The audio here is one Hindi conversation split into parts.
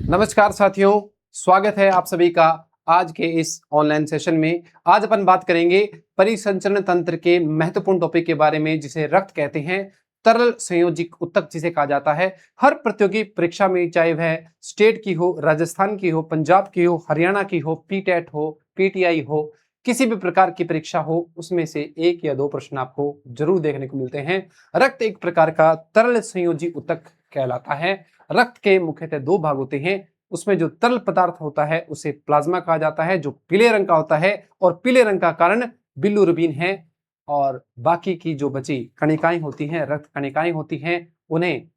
नमस्कार साथियों, स्वागत है आप सभी का आज के इस ऑनलाइन सेशन में। आज अपन बात करेंगे परिसंचरण तंत्र के महत्वपूर्ण टॉपिक के बारे में, जिसे रक्त कहते हैं। तरल संयोजित ऊतक जिसे कहा जाता है। हर प्रतियोगी परीक्षा में, चाहे वह स्टेट की हो, राजस्थान की हो, पंजाब की हो, हरियाणा की हो, पीटेट हो, पीटीआई हो, किसी भी प्रकार की परीक्षा हो, उसमें से एक या दो प्रश्न आपको जरूर देखने को मिलते हैं। रक्त एक प्रकार का तरल संयोजी ऊतक कहलाता है। रक्त के मुख्यतः दो भाग होते हैं। उसमें जो तरल पदार्थ होता है उसे प्लाज्मा कहा जाता है, जो पीले रंग का होता है, और पीले रंग का कारण बिलिरुबिन है। और बाकी की जो बची कणिकाएं होती हैं, रक्त कणिकाएं होती हैं, उन्हें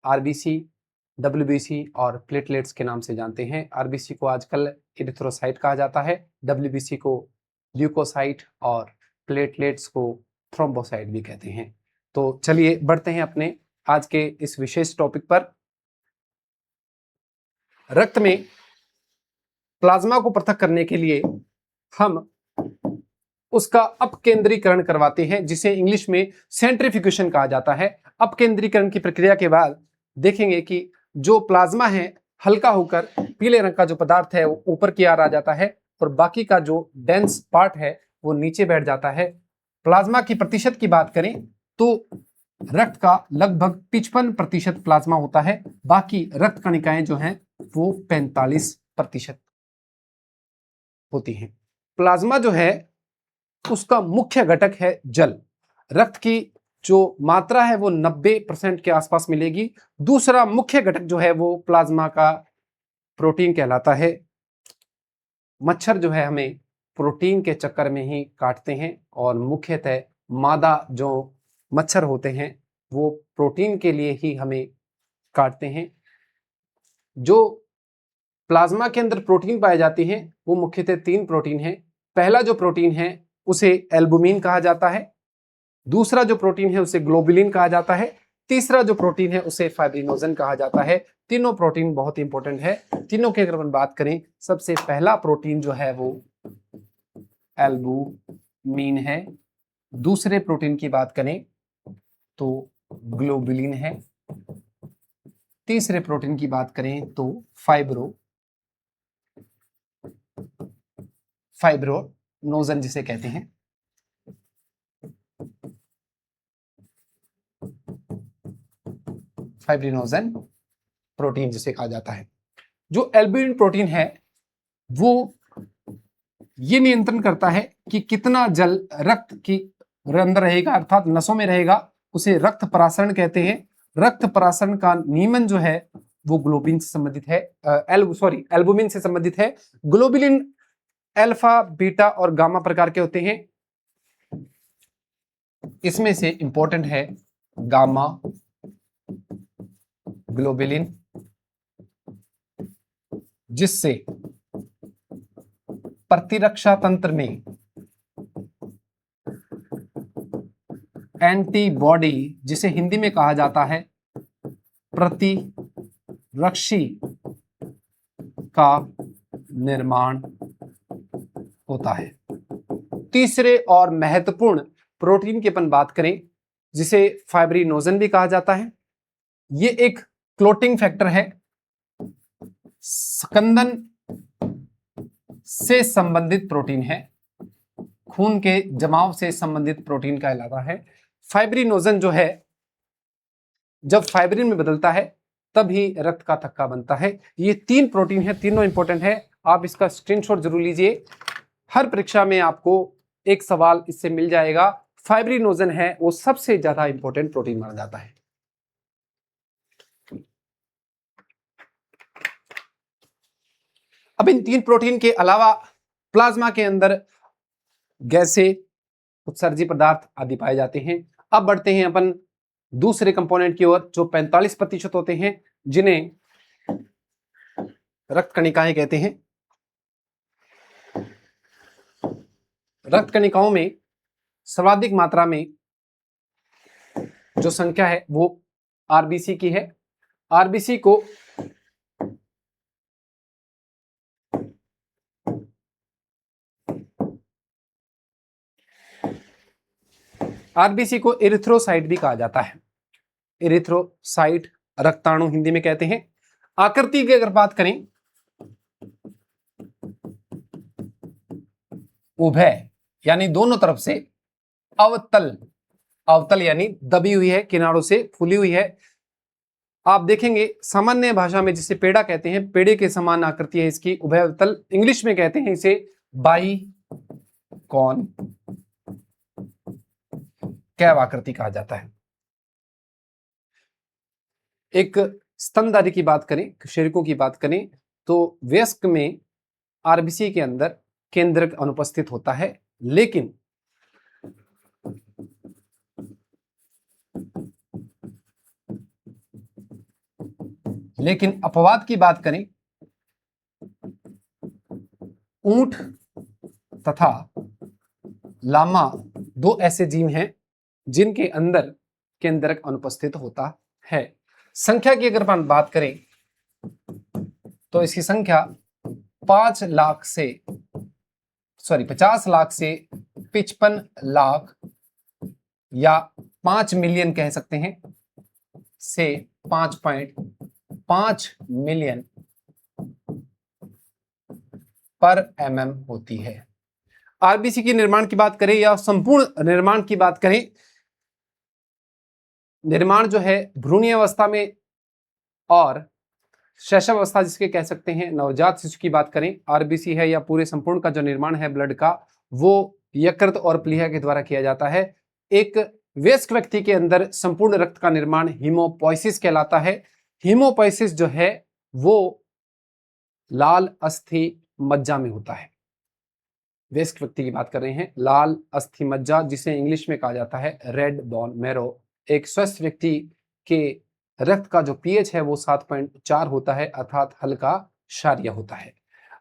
आरबीसी, डब्ल्यूबीसी और प्लेटलेट्स के नाम से जानते हैं। आरबीसी को आजकल इरिथ्रोसाइट कहा जाता है, डब्ल्यूबीसी को ल्यूकोसाइट और प्लेटलेट्स को थ्रोम्बोसाइट भी कहते हैं। तो चलिए बढ़ते हैं अपने आज के इस विशेष टॉपिक पर। रक्त में प्लाज्मा को पृथक करने के लिए हम उसका अपकेंद्रीकरण करवाते हैं, जिसे इंग्लिश में सेंट्रीफ्यूगेशन कहा जाता है। अपकेंद्रीकरण की प्रक्रिया के बाद देखेंगे कि जो प्लाज्मा है हल्का होकर पीले रंग का जो पदार्थ है वो ऊपर की ओर आ जाता है, और बाकी का जो डेंस पार्ट है वो नीचे बैठ जाता है। प्लाज्मा की प्रतिशत की बात करें तो रक्त का लगभग 55% प्लाज्मा होता है, बाकी रक्त कणिकाएं जो हैं वो 45% होती हैं। प्लाज्मा जो है उसका मुख्य घटक है जल। रक्त की जो मात्रा है वो 90% के आसपास मिलेगी। दूसरा मुख्य घटक जो है वो प्लाज्मा का प्रोटीन कहलाता है। मच्छर जो है हमें प्रोटीन के चक्कर में ही काटते हैं, और मुख्यतः मादा जो मच्छर होते हैं वो प्रोटीन के लिए ही हमें काटते हैं। जो प्लाज्मा के अंदर प्रोटीन पाए जाते हैं वो मुख्यतः 3 प्रोटीन हैं। पहला जो प्रोटीन है उसे एल्बुमिन कहा जाता है, दूसरा जो प्रोटीन है उसे ग्लोबुलिन कहा जाता है, तीसरा जो प्रोटीन है उसे फाइब्रिनोजन कहा जाता है। तीनों प्रोटीन बहुत इंपॉर्टेंट है। तीनों की अगर अपन बात करें, सबसे पहला प्रोटीन जो है वो एल्बुमिन है, दूसरे प्रोटीन की बात करें तो ग्लोबुलिन है, तीसरे प्रोटीन की बात करें तो फाइब्रोनोजन जिसे कहते हैं। फाइब्रिनोजन प्रोटीन जिसे कहा जाता है। जो एल्बुमिन प्रोटीन है वो ये नियंत्रण करता है कि कितना जल रक्त की अंदर रहेगा, अर्थात नसों में रहेगा। उसे रक्त परासरण कहते हैं। रक्त परासरण का नियमन जो है वो ग्लोबिन से संबंधित है, एल्बुमिन से संबंधित है। ग्लोबुलिन अल्फा, बीटा और गामा प्रकार के होते हैं। इसमें से इंपॉर्टेंट है गामा ग्लोबुलिन, जिससे प्रतिरक्षा तंत्र में एंटीबॉडी, जिसे हिंदी में कहा जाता है प्रतिरक्षी, का निर्माण होता है। तीसरे और महत्वपूर्ण प्रोटीन की अपन बात करें, जिसे फाइब्रिनोजन भी कहा जाता है। ये एक क्लोटिंग फैक्टर है, स्कंदन से संबंधित प्रोटीन है, खून के जमाव से संबंधित प्रोटीन कहलाता है। फाइब्रिनोजन जो है जब फाइब्रिन में बदलता है तभी रक्त का थक्का बनता है। ये 3 प्रोटीन है, तीनों इंपॉर्टेंट है। आप इसका स्क्रीनशॉट जरूर लीजिए। हर परीक्षा में आपको एक सवाल इससे मिल जाएगा। फाइब्रिनोजन है वो सबसे ज्यादा इंपॉर्टेंट प्रोटीन माना जाता है। अब इन 3 प्रोटीन के अलावा प्लाज्मा के अंदर गैसें, उत्सर्जी पदार्थ आदि पाए जाते हैं। अब बढ़ते हैं अपन दूसरे कंपोनेंट की ओर, जो 45% होते हैं, जिन्हें रक्त कणिकाएं कहते हैं। रक्त कणिकाओं में सर्वाधिक मात्रा में जो संख्या है वो आरबीसी की है। आरबीसी को इरिथ्रोसाइट भी कहा जाता है। इरिथ्रोसाइट रक्ताणु हिंदी में कहते हैं। आकृति की अगर बात करें, उभय यानी दोनों तरफ से, अवतल, अवतल यानी दबी हुई है, किनारों से फूली हुई है। आप देखेंगे सामान्य भाषा में जिसे पेड़ा कहते हैं, पेड़े के समान आकृति है इसकी, उभय अवतल। इंग्लिश में कहते हैं इसे बाई कॉन कैव आकृति कहा जाता है। एक स्तनधारी की बात करें, शेरकों की बात करें, तो वयस्क में आरबीसी के अंदर केंद्रक अनुपस्थित होता है, लेकिन अपवाद की बात करें, ऊंट तथा लामा दो ऐसे जीव हैं जिनके अंदर केंद्रक अनुपस्थित होता है। संख्या की अगर बात करें तो इसकी संख्या 50 लाख से 55 लाख या 5 मिलियन कह सकते हैं से 5.5 मिलियन पर mm होती है। आरबीसी के निर्माण की बात करें या संपूर्ण निर्माण की बात करें, निर्माण जो है भ्रूणीय अवस्था में और शैशवावस्था जिसके कह सकते हैं, नवजात शिशु की बात करें, आरबीसी है या पूरे संपूर्ण का जो निर्माण है ब्लड का, वो यकृत और प्लीहा के द्वारा किया जाता है। एक वयस्क व्यक्ति के अंदर संपूर्ण रक्त का निर्माण हीमोपोइसिस कहलाता है। हीमोपोइसिस जो है वो लाल अस्थि मज्जा में होता है। वयस्क व्यक्ति की बात कर रहे हैं, लाल अस्थि मज्जा जिसे इंग्लिश में कहा जाता है रेड बोन मैरो। एक स्वस्थ व्यक्ति के रक्त का जो पीएच है वो 7.4 होता है, अर्थात हल्का क्षारीय होता है।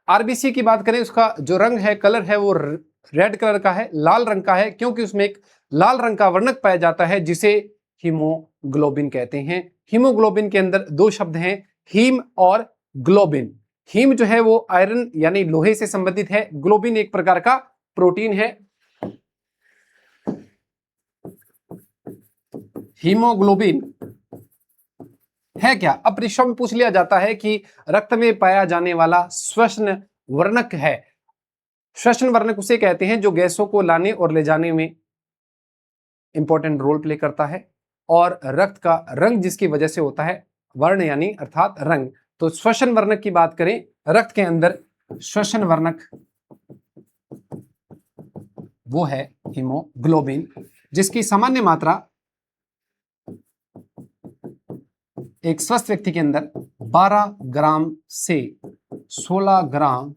आरबीसी की बात करें, उसका जो रंग है, कलर है, वो रेड कलर का है, लाल रंग का है, क्योंकि उसमें एक लाल रंग का वर्णक पाया जाता है जिसे हीमोग्लोबिन कहते हैं। हीमोग्लोबिन के अंदर दो शब्द हैं, हीम और ग्लोबिन। हीम जो है वो आयरन यानी लोहे से संबंधित है, ग्लोबिन एक प्रकार का प्रोटीन है। हीमोग्लोबिन है क्या? अब परीक्षा में पूछ लिया जाता है कि रक्त में पाया जाने वाला श्वसन वर्णक है। श्वसन वर्णक उसे कहते हैं जो गैसों को लाने और ले जाने में इंपॉर्टेंट रोल प्ले करता है, और रक्त का रंग जिसकी वजह से होता है, वर्ण यानी अर्थात रंग। तो श्वसन वर्णक की बात करें, रक्त के अंदर श्वसन वर्णक वो है हीमोग्लोबिन, जिसकी सामान्य मात्रा एक स्वस्थ व्यक्ति के अंदर 12 ग्राम से 16 ग्राम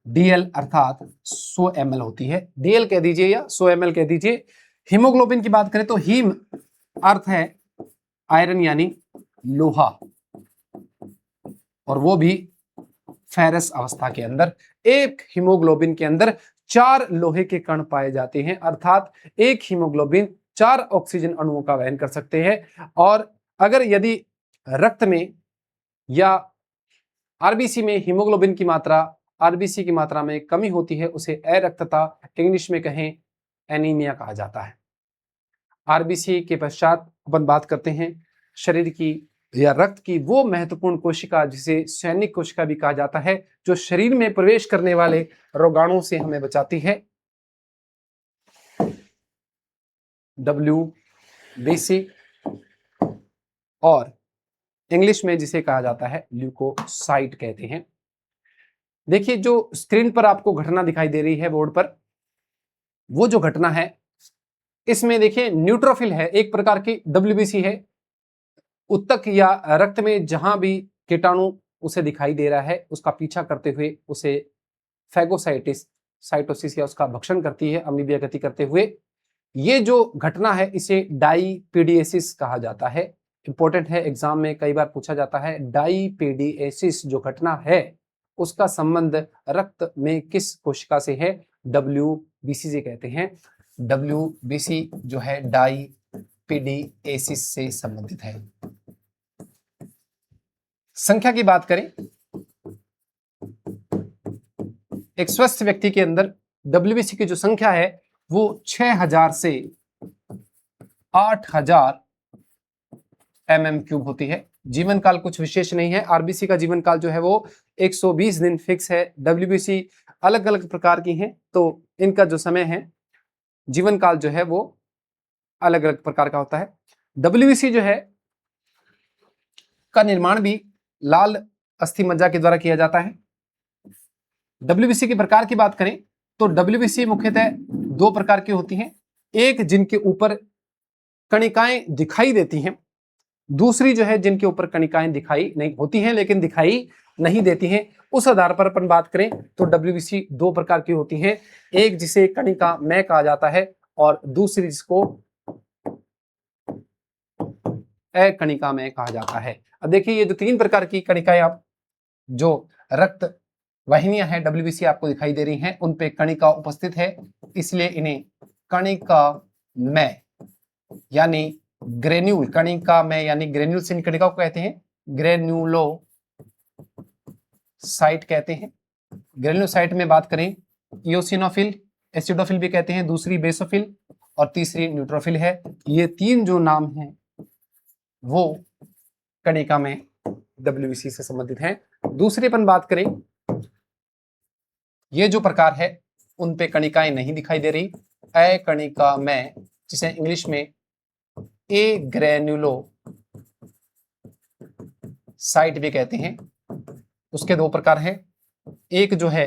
डीएल अर्थात 100 ml होती है। डीएल कह दीजिए या 100 ml कह दीजिए। हीमोग्लोबिन की बात करें तो हीम अर्थ है आयरन यानी लोहा, और वो भी फेरस अवस्था के अंदर। एक हीमोग्लोबिन के अंदर 4 लोहे के कण पाए जाते हैं, अर्थात एक हीमोग्लोबिन 4 ऑक्सीजन अणुओं का वहन कर सकते हैं। और अगर यदि रक्त में या आरबीसी में हीमोग्लोबिन की मात्रा आरबीसी की मात्रा में कमी होती है, उसे अरक्तता, इंग्लिश में कहें एनीमिया कहा जाता है। आरबीसी के पश्चात अपन बात करते हैं शरीर की या रक्त की वो महत्वपूर्ण कोशिका जिसे सैनिक कोशिका भी कहा जाता है, जो शरीर में प्रवेश करने वाले रोगाणुओं से हमें बचाती है। WBC, और इंग्लिश में जिसे कहा जाता है ल्यूकोसाइट कहते हैं। देखिए जो स्क्रीन पर आपको घटना दिखाई दे रही है बोर्ड पर, वो जो घटना है इसमें देखिए न्यूट्रोफिल है, एक प्रकार की WBC है। उत्तक या रक्त में जहां भी कीटाणु उसे दिखाई दे रहा है उसका पीछा करते हुए उसे साइटोसिस या उसका भक्षण करती है अमीबिया गति करते हुए। ये जो घटना है इसे डाईपीडिएसिस कहा जाता है। इंपॉर्टेंट है, एग्जाम में कई बार पूछा जाता है। डाईपीडिएसिस जो घटना है उसका संबंध रक्त में किस कोशिका से है? WBC से कहते हैं। WBC जो है डाईपीडिएसिस से संबंधित है। संख्या की बात करें, एक स्वस्थ व्यक्ति के अंदर WBC की जो संख्या है वो 6000 से 8000 mm³ होती है। जीवन काल कुछ विशेष नहीं है। आरबीसी का जीवन काल जो है वो 120 दिन फिक्स है। डब्ल्यूबीसी अलग अलग प्रकार की हैं, तो इनका जो समय है, जीवन काल जो है वो अलग अलग प्रकार का होता है। डब्ल्यूबीसी जो है का निर्माण भी लाल अस्थि मज्जा के द्वारा किया जाता है। डब्ल्यूबीसी के प्रकार की बात करें तो डब्ल्यूबीसी मुख्यतः दो प्रकार की होती हैं। एक जिनके ऊपर कणिकाएं दिखाई देती हैं, दूसरी जो है जिनके ऊपर कणिकाएं दिखाई नहीं होती हैं लेकिन दिखाई नहीं देती हैं। उस आधार पर अपन बात करें तो डब्ल्यूबीसी दो प्रकार की होती हैं, एक जिसे कणिकामय कहा जाता है और दूसरी जिसको अकणिकामय कहा जाता है। अब देखिए ये जो तीन प्रकार की कणिकाएं आप जो रक्त वाहिनियां हैं डब्ल्यूबीसी आपको दिखाई दे रही हैं, उन पे कणिका उपस्थित है, इसलिए इन्हें कणिकामय यानी ग्रेन्यूल, कणिकामय यानी ग्रेन्यूल से कणिका को कहते हैं ग्रेन्यूलोसाइट कहते हैं। ग्रेन्यूलोसाइट में बात करें इओसिनोफिल, एसिडोफिल भी कहते हैं, दूसरी बेसोफिल और तीसरी न्यूट्रोफिल है। ये तीन जो नाम हैं वो कणिका में डब्ल्यूबीसी से संबंधित हैं। दूसरी अपन बात करें, ये जो प्रकार है उन पे कणिकाएं नहीं दिखाई दे रही, अकणिकामय, जिसे इंग्लिश में ए ग्रेन्युलो साइट भी कहते हैं। उसके दो प्रकार हैं, एक जो है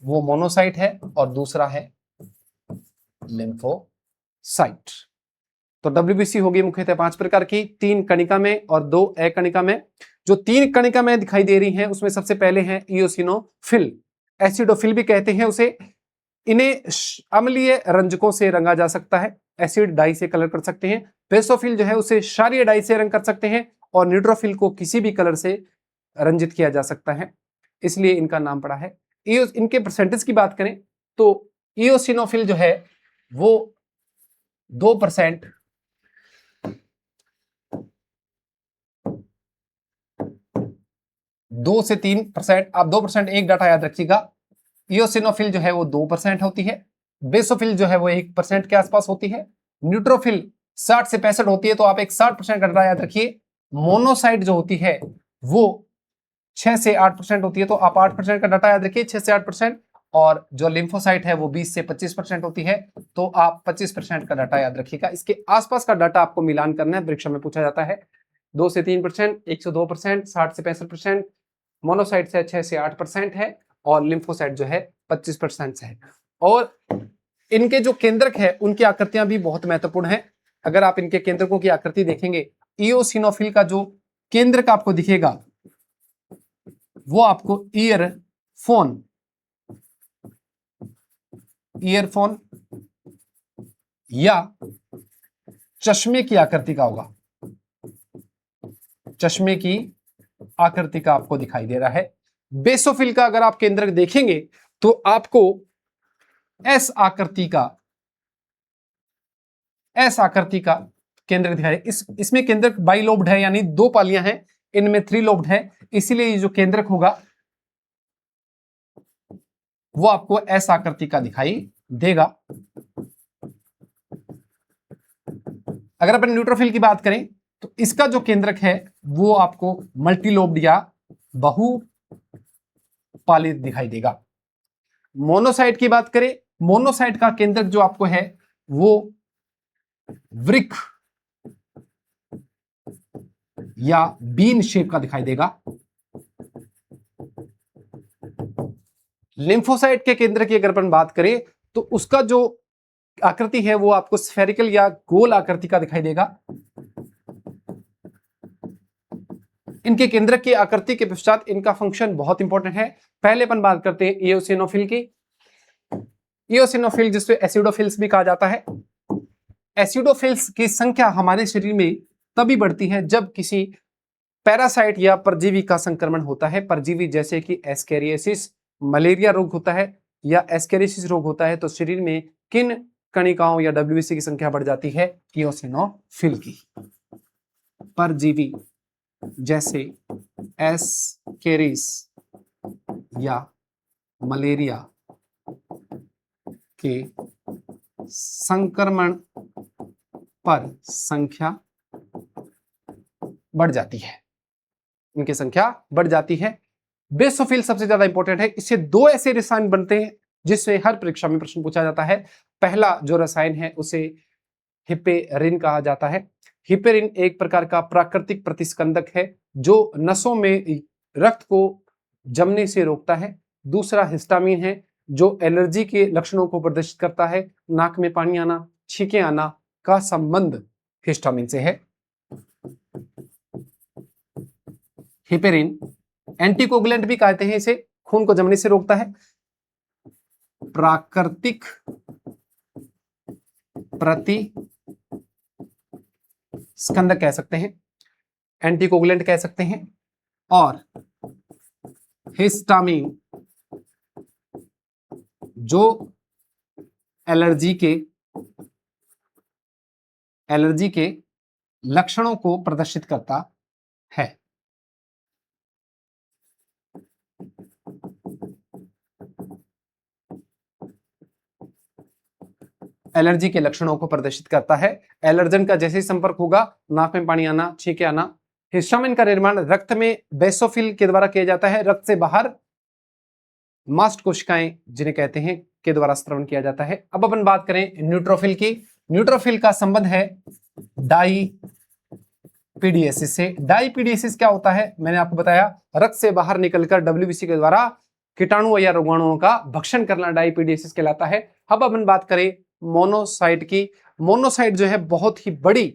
वो मोनोसाइट है और दूसरा है लिम्फोसाइट। तो डब्ल्यूबीसी होगी मुख्यतः पांच प्रकार की, तीन कणिका में और दो अकणिका में। जो तीन कणिका में दिखाई दे रही हैं उसमें सबसे पहले हैं इओसिनोफिल, एसिडोफिल भी कहते हैं उसे। इन्हें अम्लीय रंजकों से रंगा जा सकता है, एसिड डाई से कलर कर सकते हैं। बेसोफिल जो है उसे क्षारीय डाई से रंग कर सकते हैं और न्यूट्रोफिल को किसी भी कलर से रंजित किया जा सकता है, इसलिए इनका नाम पड़ा है। इनके परसेंटेज की बात करें तो इओसिनोफिल जो है वो 2%, 2 से 3%, आप 2% एक डाटा याद रखिएगा। इओसिनोफिल जो है वो 2% होती है, बेसोफिल जो है वो 1% के आसपास होती है, न्यूट्रोफिल 60 से 65 होती है, तो आप एक 60% का डाटा याद रखिए। मोनोसाइट जो होती है वो 6 से 8% होती है, तो आप 8% का डाटा याद रखिए, 6 से 8%। और जो लिम्फोसाइट है वो 20 से 25% होती है, तो आप 25% का डाटा याद रखिएगा। इसके आसपास का डाटा आपको मिलान करना है, परीक्षा में पूछा जाता है। 2 से 3%, 102%, 60 से 65%, मोनोसाइट से 6 से 8% है और लिम्फोसाइट जो है 25% से है। और इनके जो केंद्रक है उनकी आकृतियां भी बहुत महत्वपूर्ण है। अगर आप इनके केंद्रकों की आकृति देखेंगे, इओसिनोफिल का जो केंद्रक आपको दिखेगा वो आपको ईयरफोन या चश्मे की आकृति का होगा, चश्मे की आकृति का आपको दिखाई दे रहा है। बेसोफिल का अगर आप केंद्रक देखेंगे तो आपको एस आकृति का केंद्रक दिखाई दे। इसमें केंद्रक बाइलोब्ड है, यानी दो पालियां हैं, इनमें 3 लोब्ड है, इसीलिए ये जो केंद्रक होगा वो आपको एस आकृति का दिखाई देगा। अगर अपन न्यूट्रोफिल की बात करें तो इसका जो केंद्रक है वो आपको मल्टीलोब्ड या बहुपालित दिखाई देगा। मोनोसाइट की बात करें, मोनोसाइट का केंद्रक जो आपको है वो वृक्क या बीन शेप का दिखाई देगा। लिम्फोसाइट के केंद्र की अगर अपन बात करें तो उसका जो आकृति है वो आपको स्फेरिकल या गोल आकृति का दिखाई देगा। इनके केंद्रक की आकृति के पश्चात इनका फंक्शन बहुत इंपॉर्टेंट है। पहले अपन बात करते हैं इओसिनोफिल की। इओसिनोफिल जिसे एसिडोफिल्स भी कहा जाता है। एसिडोफिल्स की संख्या हमारे शरीर में तभी बढ़ती है जब किसी पैरासाइट या परजीवी का संक्रमण होता है। परजीवी जैसे कि एस्केरियासिस, मलेरिया रोग होता है या एस्केरियासिस रोग होता है, तो शरीर में किन कणिकाओं या डब्ल्यूबीसी की संख्या बढ़ जाती है? इओसिनोफिल की। परजीवी जैसे एस्केरिस या मलेरिया के संक्रमण पर संख्या बढ़ जाती है, इनकी संख्या बढ़ जाती है। बेसोफिल सबसे ज्यादा इंपॉर्टेंट है। इससे दो ऐसे रसायन बनते हैं जिससे हर परीक्षा में प्रश्न पूछा जाता है। पहला जो रसायन है उसे हिपेरिन कहा जाता है। हिपेरिन एक प्रकार का प्राकृतिक प्रतिस्कंदक है जो नसों में रक्त को जमने से रोकता है। दूसरा हिस्टामिन है जो एलर्जी के लक्षणों को प्रदर्शित करता है। नाक में पानी आना, छींके आना का संबंध हिस्टामिन से है। हिपेरिन एंटीकोगुलेंट भी कहते हैं इसे, खून को जमने से रोकता है। प्राकृतिक प्रतिस्कंदक कह सकते हैं, एंटीकोगुलेंट कह सकते हैं। और हिस्टामिन जो एलर्जी के लक्षणों को प्रदर्शित करता है। एलर्जी के लक्षणों को प्रदर्शित करता है। एलर्जन का जैसे ही संपर्क होगा, नाक में पानी आना, छींके आना। हिस्टामिन का निर्माण रक्त में बेसोफिल के द्वारा किया जाता है। रक्त से बाहर मास्ट कोशिकाएं जिन्हें कहते हैं के द्वारा स्त्रवण किया जाता है। अब अपन बात करें न्यूट्रोफिल की। न्यूट्रोफिल का संबंध है डाईपीडीएसिस से। डाईपीडीएसिस क्या होता है? मैंने आपको बताया, रक्त से बाहर निकलकर डब्ल्यूबीसी के द्वारा कीटाणु या रोगाणुओं का भक्षण करना डाईपीडीएसिस कहलाता है। अब अपन बात करें मोनोसाइट की। मोनोसाइट जो है बहुत ही बड़ी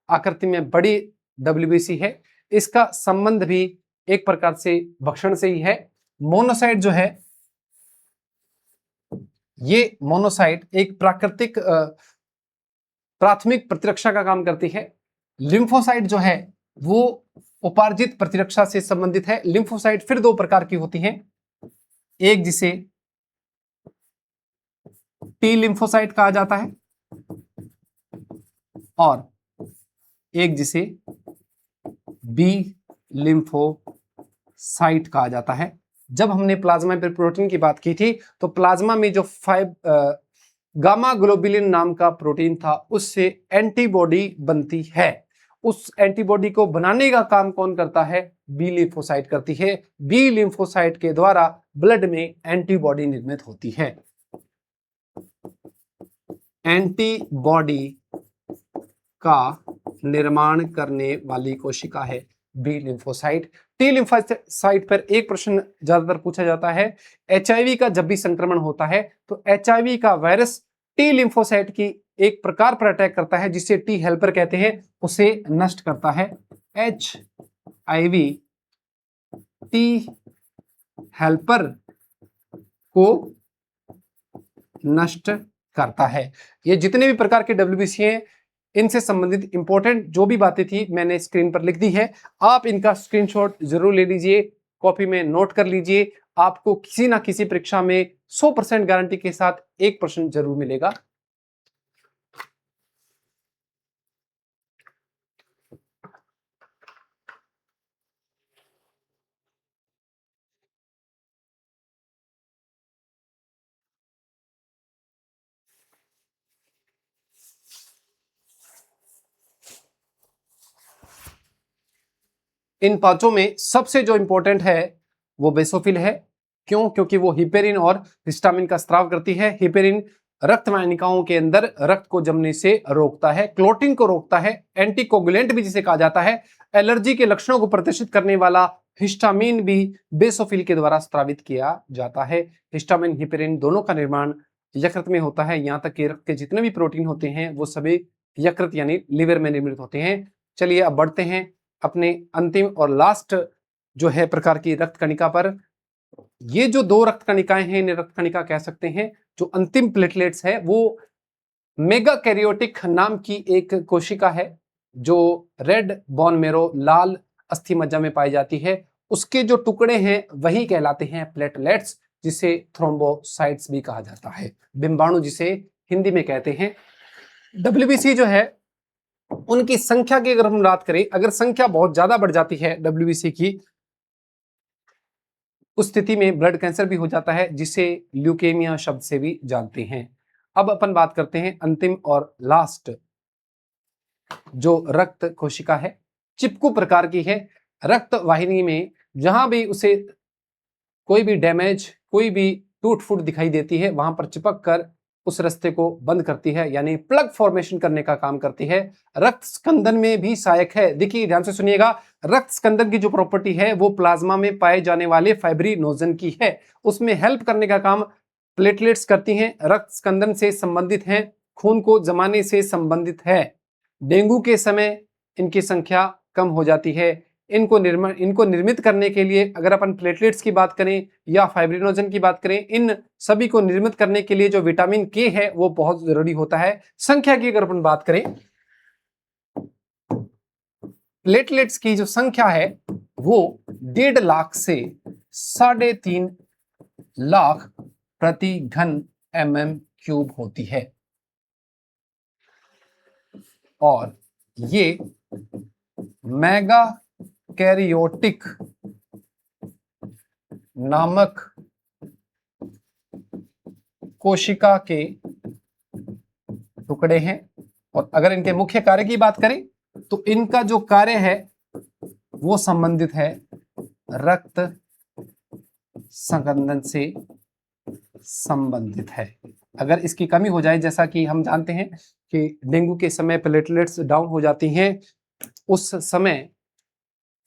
आकृति में बड़ी डब्ल्यूबीसी है। इसका संबंध भी एक प्रकार से भक्षण से ही है। मोनोसाइट जो है, ये मोनोसाइट एक प्राकृतिक प्राथमिक प्रतिरक्षा का काम करती है। लिम्फोसाइट जो है वो उपार्जित प्रतिरक्षा से संबंधित है। लिम्फोसाइट फिर दो प्रकार की होती हैं, एक जिसे टी लिम्फोसाइट कहा जाता है और एक जिसे बी लिम्फोसाइट कहा जाता है। जब हमने प्लाज्मा पर प्रोटीन की बात की थी तो प्लाज्मा में जो गामा ग्लोबुलिन नाम का प्रोटीन था उससे एंटीबॉडी बनती है। उस एंटीबॉडी को बनाने का काम कौन करता है? बी लिम्फोसाइट करती है। बी लिम्फोसाइट के द्वारा ब्लड में एंटीबॉडी निर्मित होती है। एंटीबॉडी का निर्माण करने वाली कोशिका है बी लिम्फोसाइट। टी लिम्फोसाइट पर एक प्रश्न ज्यादातर पूछा जाता है, एचआईवी का जब भी संक्रमण होता है तो एचआईवी का वायरस टी लिम्फोसाइट की एक प्रकार पर अटैक करता है जिसे टी हेल्पर कहते हैं, उसे नष्ट करता है। एचआईवी टी हेल्पर को नष्ट करता है। ये जितने भी प्रकार के डब्ल्यूबीसी हैं इनसे संबंधित इंपॉर्टेंट जो भी बातें थी मैंने स्क्रीन पर लिख दी है। आप इनका स्क्रीनशॉट जरूर ले लीजिए, कॉपी में नोट कर लीजिए। आपको किसी ना किसी परीक्षा में 100% गारंटी के साथ एक प्रश्न जरूर मिलेगा। इन पांचों में सबसे जो इंपॉर्टेंट है वो बेसोफिल है। क्यों? क्योंकि वो हिपेरिन और हिस्टामिन का स्राव करती है। हिपेरिन रक्त वाहिनिकाओं के अंदर रक्त को जमने से रोकता है, क्लोटिंग को रोकता है, एंटीकोगुलेंट भी जिसे कहा जाता है। एलर्जी के लक्षणों को प्रदर्शित करने वाला हिस्टामिन भी बेसोफिल के द्वारा स्रावित किया जाता है। हिस्टामिन हिपेरिन दोनों का निर्माण यकृत में होता है। यहाँ तक कि रक्त के जितने भी प्रोटीन होते हैं वो सभी यकृत यानी लिवर में निर्मित होते हैं। चलिए अब बढ़ते हैं अपने अंतिम और लास्ट जो है प्रकार की रक्त कणिका पर। ये जो दो रक्त कणिकाएं हैं इन्हें रक्त कणिका कह सकते हैं। जो अंतिम प्लेटलेट्स है वो मेगा कैरियोटिक नाम की एक कोशिका है जो रेड बोन मेरो लाल अस्थि मज्जा में पाई जाती है। उसके जो टुकड़े हैं वही कहलाते हैं प्लेटलेट्स, जिसे थ्रोम्बोसाइट्स भी कहा जाता है, बिंबाणु जिसे हिंदी में कहते हैं। डब्ल्यूबीसी जो है उनकी संख्या की अगर हम बात करें, अगर संख्या बहुत ज्यादा बढ़ जाती है डब्ल्यूबीसी की, उस स्थिति में ब्लड कैंसर भी हो जाता है जिसे ल्यूकेमिया शब्द से भी जानते हैं। अब अपन बात करते हैं अंतिम और लास्ट जो रक्त कोशिका है चिपकू प्रकार की है। रक्त वाहिनी में जहां भी उसे कोई भी डैमेज, कोई भी टूट फूट दिखाई देती है, वहां पर चिपक कर उस रास्ते को बंद करती है, यानी प्लग फॉर्मेशन करने का काम करती है। रक्त स्कंदन में भी सहायक है। देखिए ध्यान से सुनिएगा, रक्त स्कंदन की जो प्रॉपर्टी है वो प्लाज्मा में पाए जाने वाले फाइब्रिनोजन की है, उसमें हेल्प करने का काम प्लेटलेट्स करती हैं। रक्त स्कंदन से संबंधित हैं, खून को जमाने से संबंधित है। डेंगू के समय इनकी संख्या कम हो जाती है। इनको निर्मित करने के लिए अगर अपन प्लेटलेट्स की बात करें या फाइब्रिनोजन की बात करें, इन सभी को निर्मित करने के लिए जो विटामिन के है वो बहुत जरूरी होता है। संख्या की अगर अपन बात करें, प्लेटलेट्स की जो संख्या है वो 1.5 लाख से 3.5 लाख प्रति घन mm³ होती है, और ये मेगा कैरियोटिक नामक कोशिका के टुकड़े हैं। और अगर इनके मुख्य कार्य की बात करें तो इनका जो कार्य है वो संबंधित है रक्त संकंदन से संबंधित है। अगर इसकी कमी हो जाए, जैसा कि हम जानते हैं कि डेंगू के समय प्लेटलेट्स डाउन हो जाती हैं, उस समय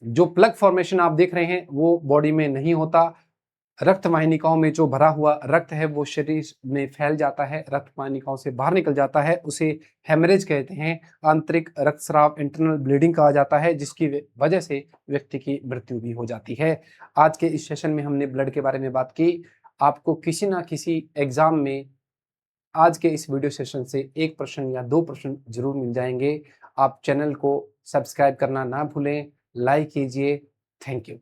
जो प्लग फॉर्मेशन आप देख रहे हैं वो बॉडी में नहीं होता। रक्त वाहिनिकाओं में जो भरा हुआ रक्त है वो शरीर में फैल जाता है, रक्त वाहिनिकाओं से बाहर निकल जाता है, उसे हेमरेज कहते हैं। आंतरिक रक्तस्राव, इंटरनल ब्लीडिंग कहा जाता है, जिसकी वजह से व्यक्ति की मृत्यु भी हो जाती है। आज के इस सेशन में हमने ब्लड के बारे में बात की। आपको किसी ना किसी एग्जाम में आज के इस वीडियो सेशन से 1 प्रश्न या 2 प्रश्न जरूर मिल जाएंगे। आप चैनल को सब्सक्राइब करना ना भूलें, लाइक कीजिए। Thank you.